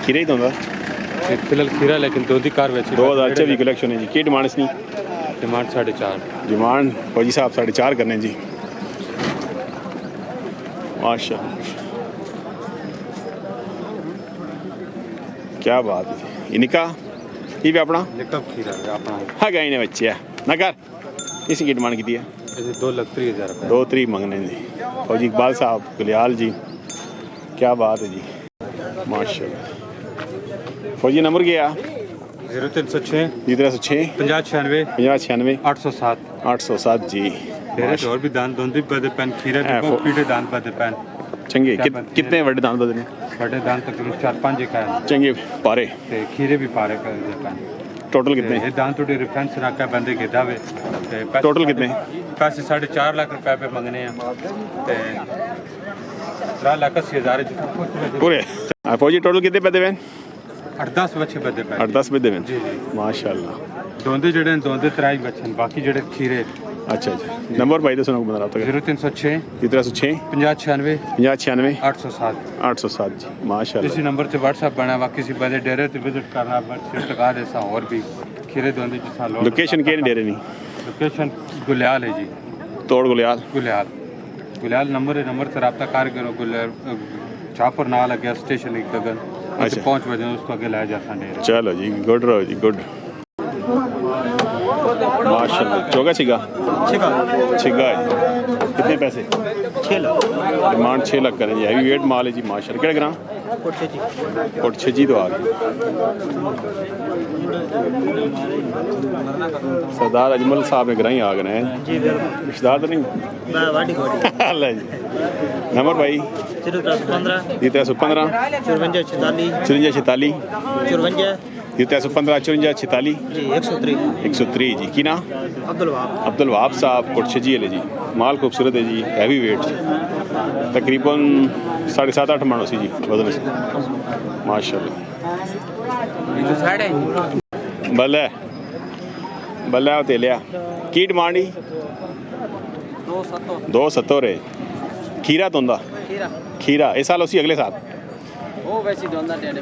खीरा ही दोंदा फिलहाल खीरा लेकिन दोधी कार बेची 2024 कलेक्शन है जी। की डिमांड इसकी? डिमांड 4.5 डिमांड फौजी साहब 4.5 करने जी। माशाल्लाह क्या बात है। इनका ये भी अपना कब खीरा अपना हाँ गाय ने बच्चे है ना कर। इसी की डिमांड की है 2,30,000 रुपये। 2-3 मंगने जी। फौजी इकबाल साहब गुलियाल जी क्या बात है जी माशाल्लाह। फौजी नंबर क्या? 0306 306 5096 5096 807 807 जी। डेरे और भी दान दोंदी बदे पैन खीरे पीटे दान बदे पैन चंगे कितने बड़े दान बदने? बड़े दान तकरीबन 4-5 एक है चंगे पारे ते खीरे भी पारे कर दे पैन। टोटल कितने? ये दान तो रेफरेंस रखा बंदे के दावे ते टोटल कितने? पैसे 4.5 लाख रुपए पे मंगने हैं ते 3,80,000 पूरे फौजी टोटल कितने पैदे बहन? 8-10 बच्चे बदे पैन 8-10 पैदे बहन जी जी माशाल्लाह। दोंदे जड़े दोंदे 3 बच्चे बाकी जड़े खीरे। अच्छा अच्छा नंबर भाई तो सुनो बता रहा था 0306 306 5096 5096 807 807 जी माशाल्लाह। इसी नंबर से व्हाट्सएप बना हुआ किसी बड़े डेरे पे विजिट करना बस लगा देसा और भी खीरे दोंदे जिसा लोग। लोकेशन के डेरे नहीं? लोकेशन गुलियाल है जी। तोड़ गुलियाल गुलियाल नंबर है नंबर से रब्ता कार करो गुलियाल छापर ना लगे स्टेशन एक दगन अच्छा 5 बजे उसको आगे लाया जाता डेरे। चलो जी गुड रहो जी गुड माशाल्लाह। चौगा छिगा छिगा है कितने पैसे? 6 लाख डिमांड 6 लाख करें जी। हैवी वेट माल है जी माशाल्लाह। केड़ा ग्राम? कोट जी तो आ गए। सरदार अजमल साहब ने ग्राही आ गए हैं जी बिल्कुल रिश्तेदार तो नहीं? वाडी कोडी अल्लाह जी। नंबर भाई 0315 315 54 46 54 46 54 315 54 46 जी 103 जी। की ना? अब्दुल वहाब साहब कोटछजी है जी। माल खूबसूरत है जी हैवी वेट तकरीबन 7.5-8 मन सी जी वजन से माशाल्लाह। भले भले तेलिया की डिमांड ही 270 है। खीरा तुंदा खीरा इस साल उसी अगले साल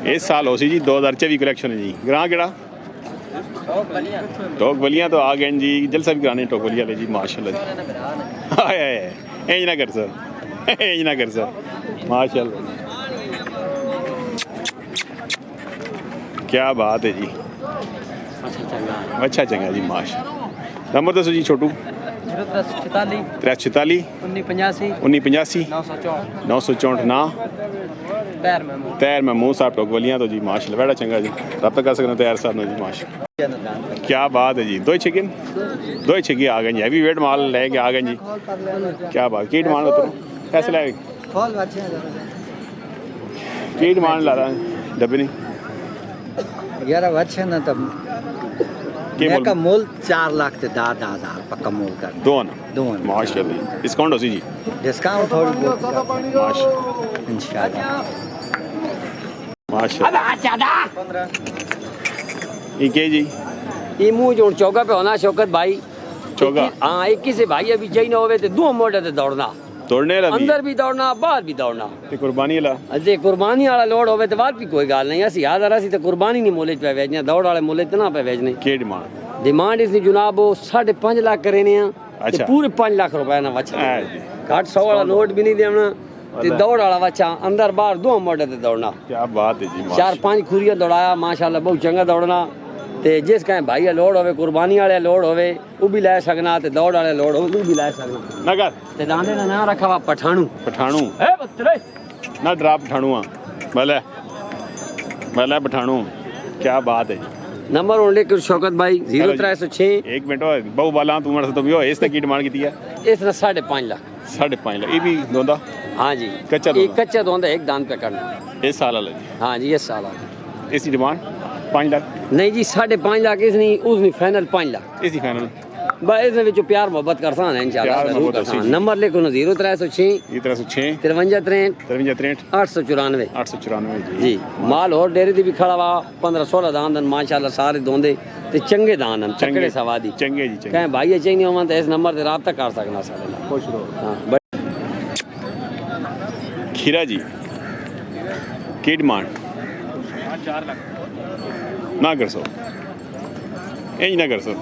इस साल हो सी जी 2024 कलेक्शन है जी। ग्रां केड़ा? टोक बलियाँ तो आ गए जी। जलसा भी कराने टोक बलिया ले जी माशाल्लाह जी। हाय हाय इंज ना कर सर इंज ना कर सर माशाल्लाह क्या बात है जी। अच्छा चंगा जी माशाल्लाह। नंबर दसो जी छोटू 346 1985 964 ना तैर महमूद साहब टोक बलियाँ तो जी माशाल्लाह बड़ा चंगा जी रब तक कर सकते तैयार साहब ने जी माशाल्लाह। क्या बात है जी। दो ही छिके आ गए जी। हैवी वेट माल लेके आ गए जी। क्या बात की डिमांड होता है कैसे लाए की डिमांड ला रहा है डब्बे नहीं 11 अच्छे ना तब का मोल 4 लाख से 10,000 पक्का मोल कर दोन माशाल्लाह डिस्काउंट हो सी जी। डिस्काउंट थोड़ी बहुत माशाल्लाह इंशाल्लाह माशाल्लाह। ये के जी ये मुंह जोड़ चौका पे होना शौकत भाई चौका हाँ 21 से भाई अभी चाहिए होवे तो 2 मोटे ते दौड़ना तोड़ने वाला अंदर भी दौड़ना बाहर भी दौड़ना ते कुर्बानी वाला अजे कुर्बानी वाला लोड होवे तो बात भी कोई गाल नहीं असि याद असि तो कुर्बानी नहीं मोले पे भेजने दौड़ वाले मोले इतना पे भेजने के डिमांड इसकी जनाब वो 5.5 लाख करेने अच्छा पूरे 5 लाख रुपए ना बचा घाट 100 वाला नोट भी नहीं देना ते दौड़ वाला बच्चा अंदर बाहर 2 मोटे ते दौड़ना। क्या बात है जी 4-5 खुरिया दौड़ाया माशाल्लाह बहुत चंगा दौड़ना ते जिस कहें भाई लोड होवे कुर्बानी वाले लोड होवे वो भी लै सकना ते दौड़ वाले लोड होवे वो भी लै सकना नगर ते दांदे का नाम रखा हुआ पठानू ए बत्तरे ना ड्रा पठानू भले भले पठानू क्या बात है। नंबर ओनली कुछ शौकत भाई 0306 एक मिनट बहु बाला तू मर तो भी हो इसने की डिमांड की है इसने 5.5 लाख 5.5 लाख ये भी दोंदा हाँ जी कच्चा दोंदा एक दान पे करना इस साल वाला जी। हाँ जी इस साल इसकी डिमांड 5 लाख नहीं जी 5.5 लाख उसने फाइनल 5 लाख इसकी फाइनल बस इसमें विचों प्यार मोहब्बत करसा है इंशाल्लाह। नंबर लिखो ना 0306 53 53 63 894 894 जी। माल और डेरे दी भी खड़ा वा 15-16 दान माशाल्लाह सारे दोंदे ते चंगे दान चंगे सवादी चंगे जी चंगे कहें भाई चाहिए होवन तो इस नंबर ते राब्ता कर सकना सारे नाल खुश रहो। हां खीरा जी की डिमांड ना कर सो इंज ना कर सो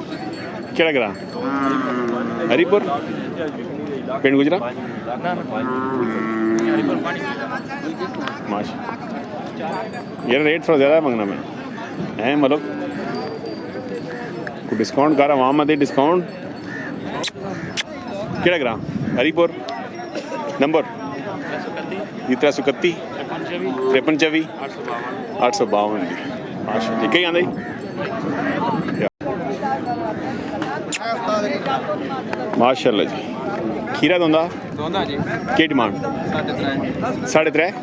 केड़ा ग्रां हरीपुर पिंड गुजरा माशा यार रेट थोड़ा ज़्यादा मंगना मैं हैं मतलब को डिस्काउंट कर रहा वहाँ मत डिस्काउंट केड़ा ग्रां हरीपुर नंबर 331 53 852 माशा एक ही आंदा माशाल्लाह जी खीरा दोंदा जी की डिमांड 3.5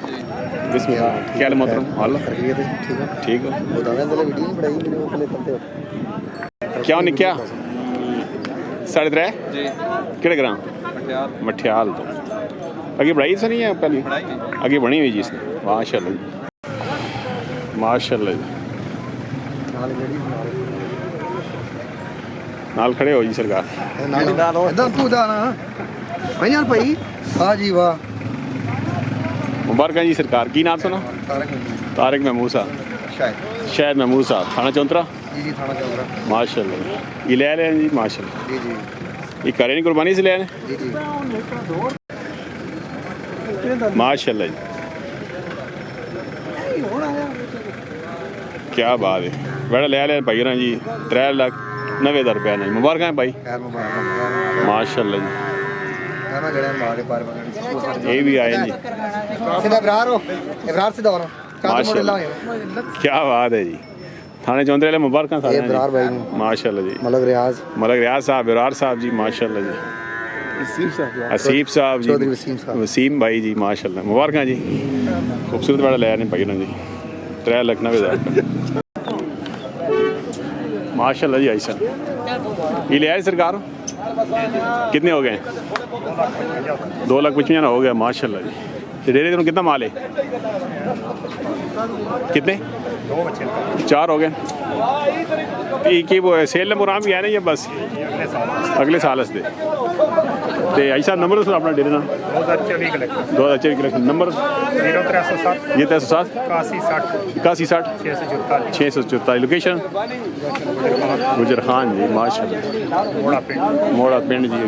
बिस्मिल्लाह क्या मोहतरम हाल ठीक हो क्या निक्या 3.5 जी केड़े ग्रां मठियाल तो आगे बढ़ाई से नहीं है पहले आगे बनी हुई जी इसने माशाल्लाह जी माशाल्लाह जी नाल खड़े हो जी सरकार जी वाह मुबारक जी सरकार की नाम सुना तारिक महमूद साहब शायद महमूद साहब थाना चौंतरा जी थाना चौधरा माशाल्लाह ये ले रहे हैं जी माशाल्लाह जी जी ये करे नहीं कुर्बानी से ले आए जी जी माशाल्लाह जी क्या बात है बड़ा ले आए भाई ना जी 3,90,000 रुपया नहीं मुबारक हैं भाई माशाल्लाह जी ये भी आए जी माशाल्लाह क्या बात है जी थाने चौंतरे वाले मुबारक माशाल्लाह जी मलक रियाज साहब इब्रार साहब जी माशाल्लाह जी हसीब साहब जी वसीम भाई जी माशाल्लाह मुबारक जी खूबसूरत बड़ा ले आने भाई ना जी 3,90,000 माशाल्लाह जी ऐसा ये ले आए सरकार कितने हो गए 2,95,000 हो गया माशाल्लाह जी डेरे दिन कितना माल है कितने 4 हो गए की वो सेल नंबर आम भी है ना या बस अगले साल हंसते तो ऐसा नंबर दसो अपना डेरे ना 2024 कलेक्शन नंबर 0307 81 60 644 लोकेशन गुजर खान जी माशाल्लाह मोड़ा पिंड जी